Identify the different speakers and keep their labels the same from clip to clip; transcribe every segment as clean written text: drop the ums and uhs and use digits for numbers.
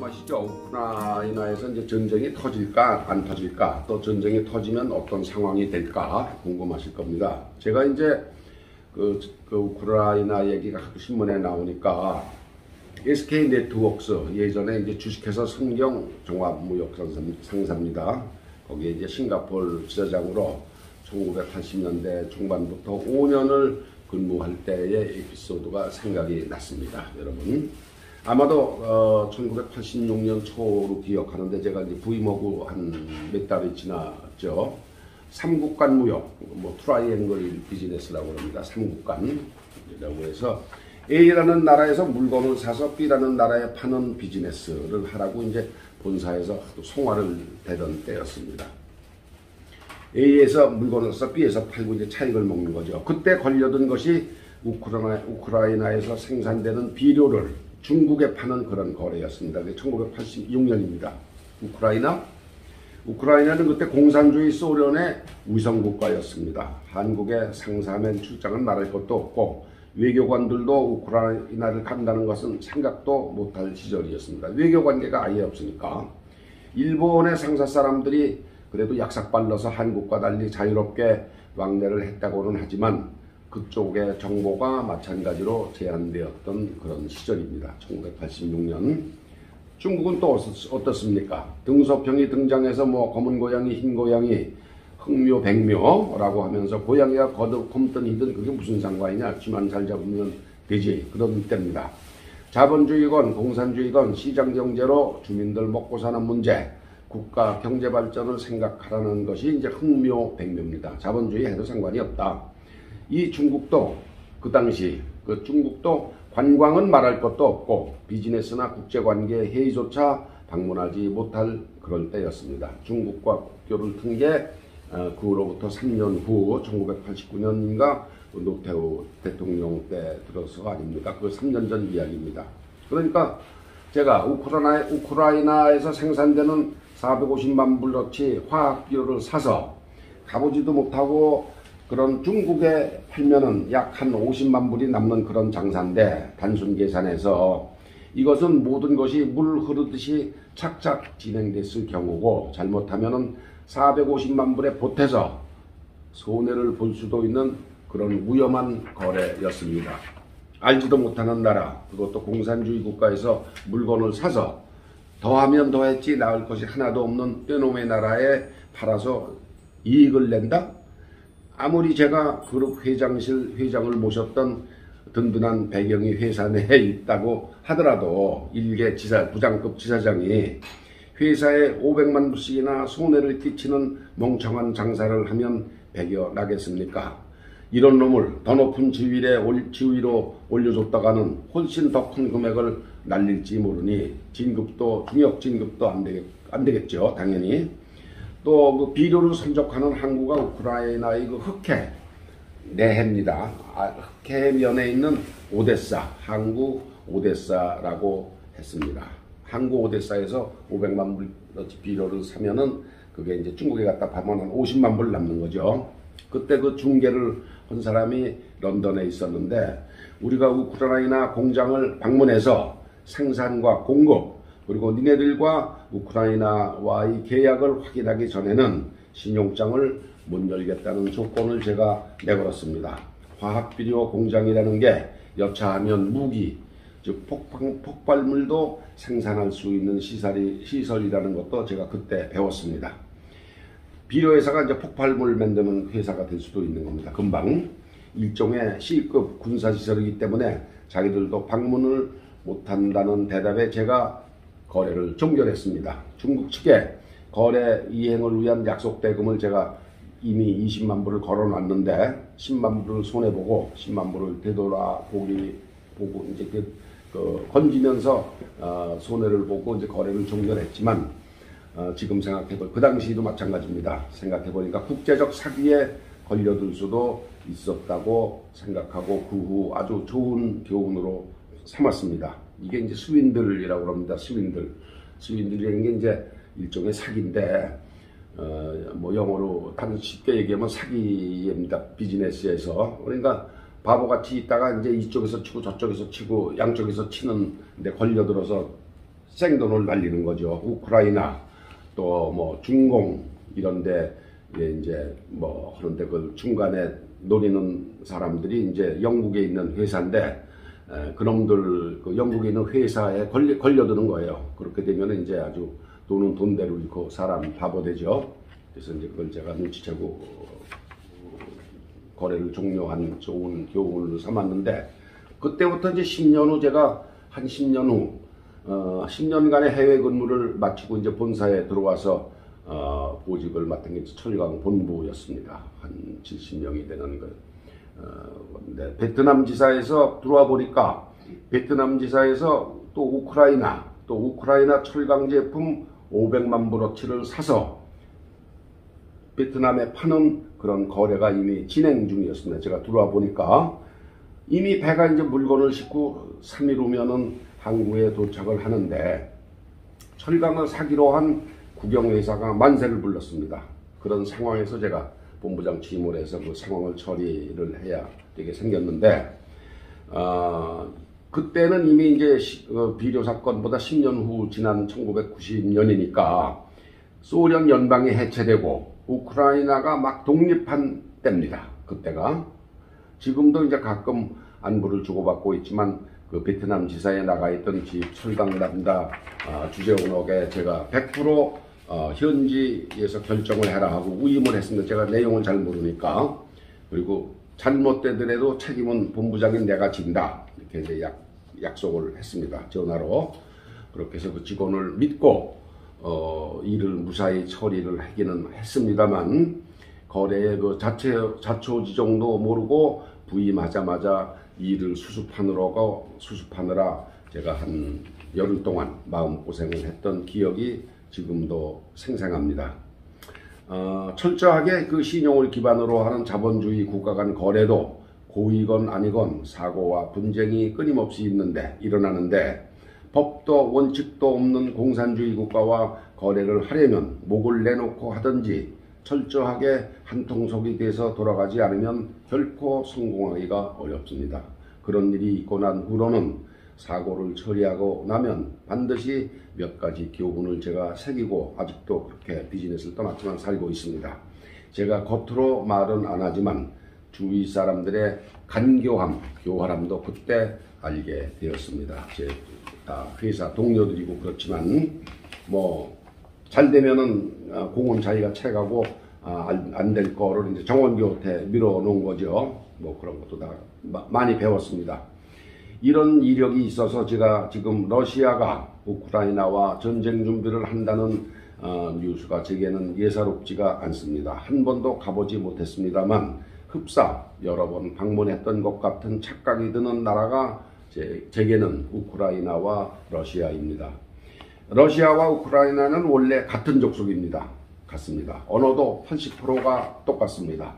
Speaker 1: 궁금하시죠? 우크라이나에서 이제 전쟁이 터질까 안 터질까, 또 전쟁이 터지면 어떤 상황이 될까 궁금하실 겁니다. 제가 이제 그 우크라이나 얘기가 신문에 나오니까 SK 네트워크스, 예전에 이제 주식회사 성경 종합무역 상사입니다. 거기에 이제 싱가포르 지사장으로 1980년대 중반부터 5년을 근무할 때의 에피소드가 생각이 났습니다. 여러분 아마도 1986년 초로 기억하는데, 제가 이제 부임하고 한 몇 달이 지났죠. 삼국간 무역, 뭐 트라이앵글 비즈니스라고 합니다. 삼국간이라고 해서 A라는 나라에서 물건을 사서 B라는 나라에 파는 비즈니스를 하라고 이제 본사에서 송화를 대던 때였습니다. A에서 물건을 사서 B에서 팔고 이제 차익을 먹는 거죠. 그때 걸려든 것이 우크라이나에서 생산되는 비료를 중국에 파는 그런 거래였습니다. 1986년입니다. 우크라이나는 그때 공산주의 소련의 위성국가였습니다. 한국에 상사면 출장은 말할 것도 없고, 외교관들도 우크라이나를 간다는 것은 생각도 못할 시절이었습니다. 외교관계가 아예 없으니까. 일본의 상사 사람들이 그래도 약삭발라서 한국과 달리 자유롭게 왕래를 했다고는 하지만 그쪽의 정보가 마찬가지로 제한되었던 그런 시절입니다. 1986년. 중국은 또 어떻습니까? 등소평이 등장해서 뭐 검은 고양이, 흰 고양이, 흑묘, 백묘라고 하면서 고양이가 검든 희든 그게 무슨 상관이냐, 쥐만 잘 잡으면 되지, 그런 때입니다. 자본주의건 공산주의건 시장경제로 주민들 먹고 사는 문제, 국가 경제 발전을 생각하라는 것이 이제 흑묘, 백묘입니다. 자본주의 해도 상관이 없다. 이 중국도 그 당시 중국도 관광은 말할 것도 없고 비즈니스나 국제관계 회의조차 방문하지 못할 그런 때였습니다. 중국과 국교를 튼 게 그로부터 3년 후 1989년인가 노태우 대통령 때 들어서 아닙니까? 그 3년 전 이야기입니다. 그러니까 제가 우크라이나에서 생산되는 450만 불어치 화학비료를 사서 가보지도 못하고 그런 중국에 팔면은 약 한 50만 불이 남는 그런 장사인데, 단순 계산해서 이것은 모든 것이 물 흐르듯이 착착 진행됐을 경우고, 잘못하면은 450만 불에 보태서 손해를 볼 수도 있는 그런 위험한 거래였습니다. 알지도 못하는 나라, 그것도 공산주의 국가에서 물건을 사서 더하면 더했지 나을 것이 하나도 없는 떼놈의 나라에 팔아서 이익을 낸다? 아무리 제가 그룹 회장을 모셨던 든든한 배경이 회사 내에 있다고 하더라도 일개 부장급 지사장이 회사에 500만 불씩이나 손해를 끼치는 멍청한 장사를 하면 배겨 나겠습니까? 이런 놈을 더 높은 지위로 올려줬다가는 훨씬 더 큰 금액을 날릴지 모르니 중역 진급도 안 되겠죠, 당연히. 또 그 비료를 선적하는 항구가 우크라이나의 그 흑해 내해입니다. 흑해면에 있는 오데사, 항구 오데사라고 했습니다. 항구 오데사에서 500만 불어치 비료를 사면은 그게 이제 중국에 갖다 파면 한 50만 불 남는 거죠. 그때 그 중개를 한 사람이 런던에 있었는데, 우리가 우크라이나 공장을 방문해서 생산과 공급, 그리고 니네들과 우크라이나와의 계약을 확인하기 전에는 신용장을 못 열겠다는 조건을 제가 내걸었습니다. 화학비료 공장이라는 게 여차하면 무기, 즉 폭발물도 생산할 수 있는 시설이라는 것도 제가 그때 배웠습니다. 비료회사가 이제 폭발물 만드는 회사가 될 수도 있는 겁니다. 금방. 일종의 C급 군사시설이기 때문에 자기들도 방문을 못한다는 대답에 제가 거래를 종결했습니다. 중국 측에 거래 이행을 위한 약속 대금을 제가 이미 20만 불을 걸어놨는데 10만 불을 손해보고 10만 불을 되돌아보고 이제 건지면서 손해를 보고 이제 거래를 종결했지만, 지금 생각해보니까 그 당시도 마찬가지입니다. 생각해보니까 국제적 사기에 걸려들 수도 있었다고 생각하고 그 후 아주 좋은 교훈으로 삼았습니다. 이게 이제 스윈들이라고 합니다. 스윈들이라는 게 이제 일종의 사기인데, 뭐 영어로 쉽게 얘기하면 사기입니다. 비즈니스에서. 그러니까 바보같이 있다가 이제 이쪽에서 치고 저쪽에서 치고 양쪽에서 치는데 걸려들어서 생돈을 날리는 거죠. 우크라이나 또 뭐 중공 이런데 이제 뭐 그런데 그 중간에 노리는 사람들이 이제 영국에 있는 회사인데 그놈들 그 영국에 있는 회사에 걸려드는 거예요. 그렇게 되면 이제 아주 돈은 돈대로 잃고 사람 바보 되죠. 그래서 이제 그걸 제가 눈치채고 거래를 종료한 좋은 교훈을 삼았는데 그때부터 이제 10년 후 제가 한 10년 후 10년간의 해외 근무를 마치고 이제 본사에 들어와서 보직을 맡은 게 철강 본부였습니다. 한 70명이 되는 거. 네, 베트남 지사에서 들어와 보니까 베트남 지사에서 또 우크라이나 철강 제품 500만 브로치를 사서 베트남에 파는 그런 거래가 이미 진행 중이었습니다. 제가 들어와 보니까 이미 배가 이제 물건을 싣고 3일 후면은 한국에 도착을 하는데 철강을 사기로 한 국영회사가 만세를 불렀습니다. 그런 상황에서 제가 본부장 취임을 해서 그 상황을 처리를 해야 되게 생겼는데 그때는 이미 이제 비료 사건보다 10년 후 지난 1990년이니까 소련 연방이 해체되고 우크라이나가 막 독립한 때입니다. 그때가 지금도 이제 가끔 안부를 주고받고 있지만 그 베트남 지사에 나가 있던 철강 담당 주재원에게 제가 100% 현지에서 결정을 해라 하고 위임을 했습니다. 제가 내용을 잘 모르니까. 그리고 잘못되더라도 책임은 본부장인 내가 진다. 이렇게 이제 약속을 했습니다. 전화로. 그렇게 해서 그 직원을 믿고 일을 무사히 처리를 하기는 했습니다만 거래의 그 자초지종도 모르고 부임하자마자 일을 수습하느라 제가 한 열흘 동안 마음고생을 했던 기억이 지금도 생생합니다. 철저하게 그 신용을 기반으로 하는 자본주의 국가 간 거래도 고의건 아니건 사고와 분쟁이 끊임없이 일어나는데 법도 원칙도 없는 공산주의 국가와 거래를 하려면 목을 내놓고 하든지 철저하게 한통속이 돼서 돌아가지 않으면 결코 성공하기가 어렵습니다. 그런 일이 있고 난 후로는 사고를 처리하고 나면 반드시 몇 가지 교훈을 제가 새기고 아직도 그렇게 비즈니스를 떠났지만 살고 있습니다. 제가 겉으로 말은 안 하지만 주위 사람들의 교활함도 그때 알게 되었습니다. 제 회사 동료들이고 그렇지만 뭐 잘 되면은 공은 자기가 채가고 안 될 거를 이제 정원교태 밀어놓은 거죠. 뭐 그런 것도 다 많이 배웠습니다. 이런 이력이 있어서 제가 지금 러시아가 우크라이나와 전쟁 준비를 한다는 뉴스가 제게는 예사롭지가 않습니다. 한 번도 가보지 못했습니다만 흡사 여러 번 방문했던 것 같은 착각이 드는 나라가 제게는 우크라이나와 러시아입니다. 러시아와 우크라이나는 원래 같은 족속입니다. 같습니다. 언어도 80%가 똑같습니다.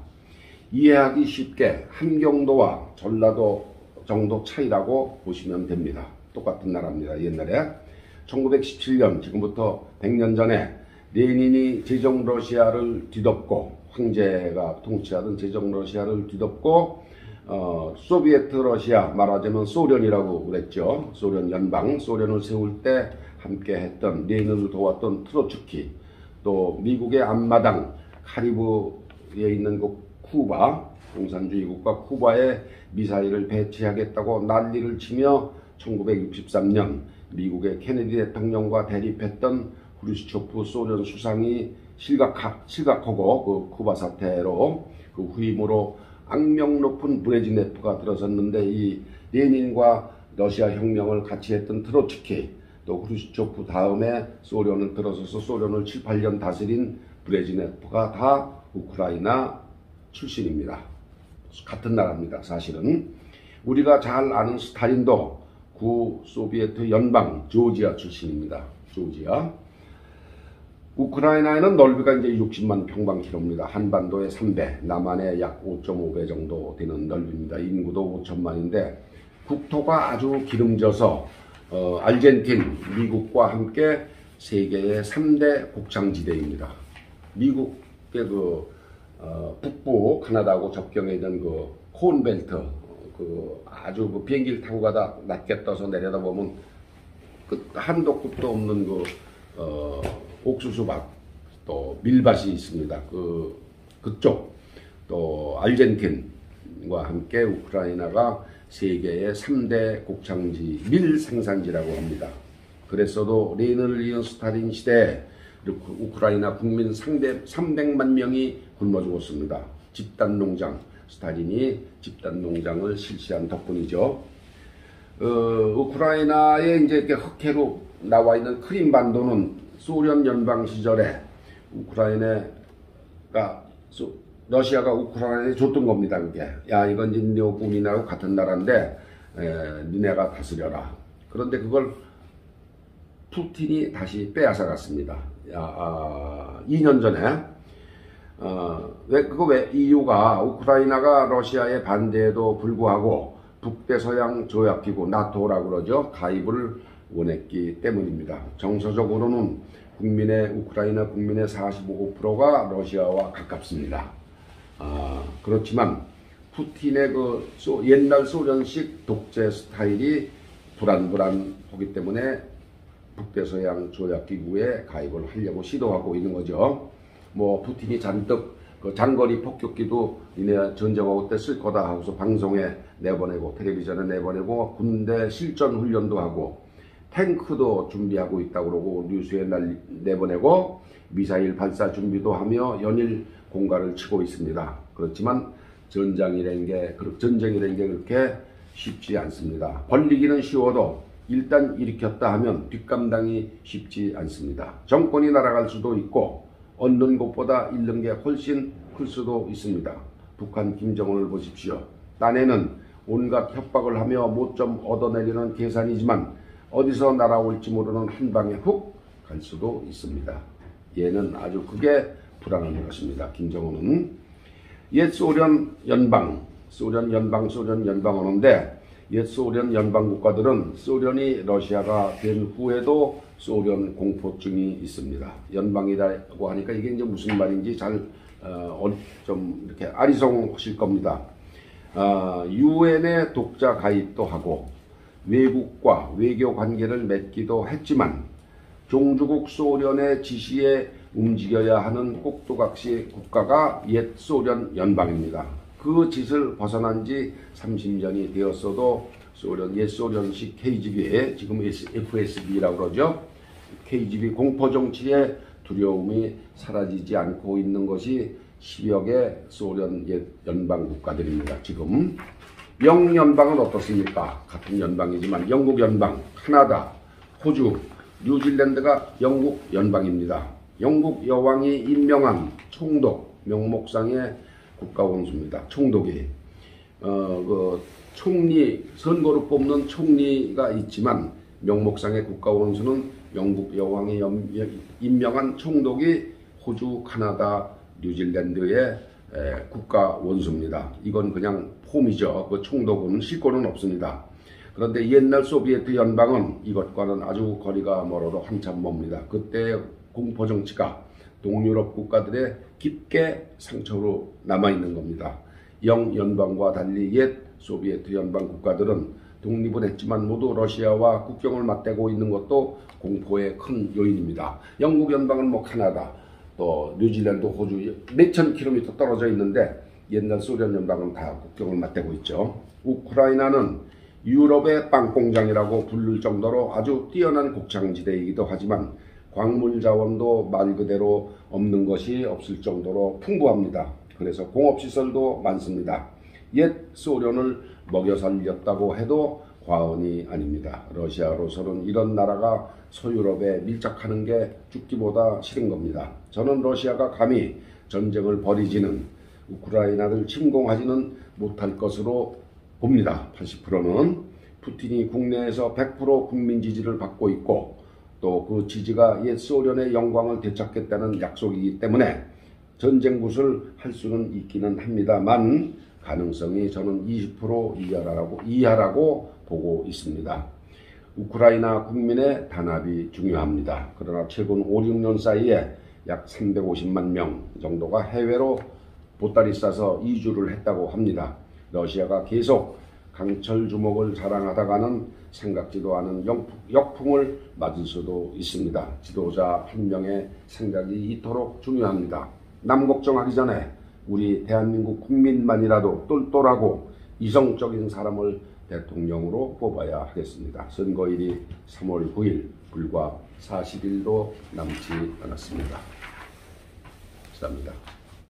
Speaker 1: 이해하기 쉽게 함경도와 전라도 정도 차이라고 보시면 됩니다. 똑같은 나라입니다. 옛날에 1917년 지금부터 100년 전에 레닌이 제정 러시아를 뒤덮고 황제가 통치하던 제정 러시아를 뒤덮고 소비에트 러시아 말하자면 소련이라고 그랬죠. 소련 연방 소련을 세울 때 함께 했던 레닌을 도왔던 트로츠키 또 미국의 앞마당 카리브에 있는 그 쿠바 공산주의 국가 쿠바에 미사일을 배치하겠다고 난리를 치며 1963년 미국의 케네디 대통령과 대립했던 후르시초프 소련 수상이 실각하고 그 쿠바 사태로 그 후임으로 악명 높은 브레즈네프가 들어섰는데 이 레닌과 러시아 혁명을 같이 했던 트로츠키 또 후르시초프 다음에 소련을 들어서서 소련을 7, 8년 다스린 브레즈네프가 다 우크라이나 출신입니다. 같은 나라입니다. 사실은 우리가 잘 아는 스탈린도 구 소비에트 연방 조지아 출신입니다. 조지아. 우크라이나에는 넓이가 이제 60만 평방킬로입니다. 한반도의 3배, 남한의 약 5.5배 정도 되는 넓이입니다. 인구도 5천만인데 국토가 아주 기름져서 아르헨틴, 미국과 함께 세계의 3대 곡창지대입니다. 미국의 북부 캐나다하고 접경에 있는 그 콘벨트, 아주 비행기를 타고 가다 낮게 떠서 내려다보면 한도 끝도 없는 옥수수밭, 또 밀밭이 있습니다. 그쪽 또 아르헨틴과 함께 우크라이나가 세계의 3대 곡창지, 밀 생산지라고 합니다. 그랬어도 레닌을 이은 스탈린 시대에 우크라이나 국민 300만 명이 굶어 죽었습니다. 집단농장, 스탈린이 집단농장을 실시한 덕분이죠. 우크라이나의 이제 이렇게 흑해로 나와 있는 크림반도는 소련 연방 시절에 러시아가 우크라이나에 줬던 겁니다. 그게 야 이건 니네 우리나라하고 같은 나라인데 니네가 다스려라. 그런데 그걸 푸틴이 다시 빼앗아 갔습니다. 2년 전에 왜 이유가 우크라이나가 러시아의 반대에도 불구하고 북대서양 조약기구 나토라고 그러죠. 가입을 원했기 때문입니다. 정서적으로는 우크라이나 국민의 45%가 러시아와 가깝습니다. 그렇지만 푸틴의 옛날 소련식 독재 스타일이 불안불안하기 때문에 북대서양 조약기구에 가입을 하려고 시도하고 있는 거죠. 푸틴이 잔뜩 장거리 폭격기도 니네 전쟁하고 때 쓸 거다 하고서 방송에 내보내고 텔레비전에 내보내고 군대 실전 훈련도 하고 탱크도 준비하고 있다고 그러고 뉴스에 내보내고 미사일 발사 준비도 하며 연일 공갈을 치고 있습니다. 그렇지만 전쟁이라는 게 그렇게 쉽지 않습니다. 벌리기는 쉬워도 일단 일으켰다 하면 뒷감당이 쉽지 않습니다. 정권이 날아갈 수도 있고 얻는 것보다 잃는 게 훨씬 클 수도 있습니다. 북한 김정은을 보십시오. 딴에는 온갖 협박을 하며 모점 얻어내려는 계산이지만 어디서 날아올지 모르는 한 방에 훅 갈 수도 있습니다. 얘는 아주 크게 불안한 것입니다. 김정은은 옛 소련 연방 하는데 옛 소련 연방 국가들은 소련이 러시아가 된 후에도 소련 공포증이 있습니다. 연방이라고 하니까 이게 이제 무슨 말인지 좀 이렇게 아리송하실 겁니다. 유엔에 독자 가입도 하고 외국과 외교 관계를 맺기도 했지만 종주국 소련의 지시에 움직여야 하는 꼭두각시 국가가 옛 소련 연방입니다. 그 짓을 벗어난 지 30년이 되었어도 옛 소련식 KGB, 지금 FSB라고 그러죠. KGB 공포정치의 두려움이 사라지지 않고 있는 것이 10여 개 소련 옛 연방 국가들입니다. 지금 영연방은 어떻습니까? 같은 연방이지만 영국 연방, 카나다, 호주, 뉴질랜드가 영국 연방입니다. 영국 여왕이 임명한 총독, 명목상의 국가원수입니다. 총독이 총리, 선거로 뽑는 총리가 있지만 명목상의 국가원수는 영국 여왕이 임명한 총독이 호주, 카나다, 뉴질랜드의 국가원수입니다. 이건 그냥 폼이죠. 그 총독은 실권은 없습니다. 그런데 옛날 소비에트 연방은 이것과는 아주 거리가 멀어도 한참 멉니다. 그때 공포정치가 동유럽 국가들의 깊게 상처로 남아있는 겁니다. 영연방과 달리 옛 소비에트 연방 국가들은 독립은 했지만 모두 러시아와 국경을 맞대고 있는 것도 공포의 큰 요인입니다. 영국 연방은 카나다, 또 뉴질랜드, 호주 몇천 킬로미터 떨어져 있는데 옛날 소련 연방은 다 국경을 맞대고 있죠. 우크라이나는 유럽의 빵공장이라고 부를 정도로 아주 뛰어난 곡창지대이기도 하지만 광물 자원도 말 그대로 없는 것이 없을 정도로 풍부합니다. 그래서 공업시설도 많습니다. 옛 소련을 먹여 살렸다고 해도 과언이 아닙니다. 러시아로서는 이런 나라가 소유럽에 밀착하는 게 죽기보다 싫은 겁니다. 저는 러시아가 감히 전쟁을 벌이지는 우크라이나를 침공하지는 못할 것으로 봅니다. 80%는 푸틴이 국내에서 100% 국민 지지를 받고 있고 또 그 지지가 옛 소련의 영광을 되찾겠다는 약속이기 때문에 전쟁 굿을 할 수는 있기는 합니다만 가능성이 저는 20% 이하라고 보고 있습니다. 우크라이나 국민의 단합이 중요합니다. 그러나 최근 5, 6년 사이에 약 350만 명 정도가 해외로 보따리 싸서 이주를 했다고 합니다. 러시아가 계속 강철 주먹을 자랑하다가는 생각지도 않은 역풍을 맞을 수도 있습니다. 지도자 한 명의 생각이 이토록 중요합니다. 남 걱정하기 전에 우리 대한민국 국민만이라도 똘똘하고 이성적인 사람을 대통령으로 뽑아야 하겠습니다. 선거일이 3월 9일, 불과 40일도 남지 않았습니다. 감사합니다.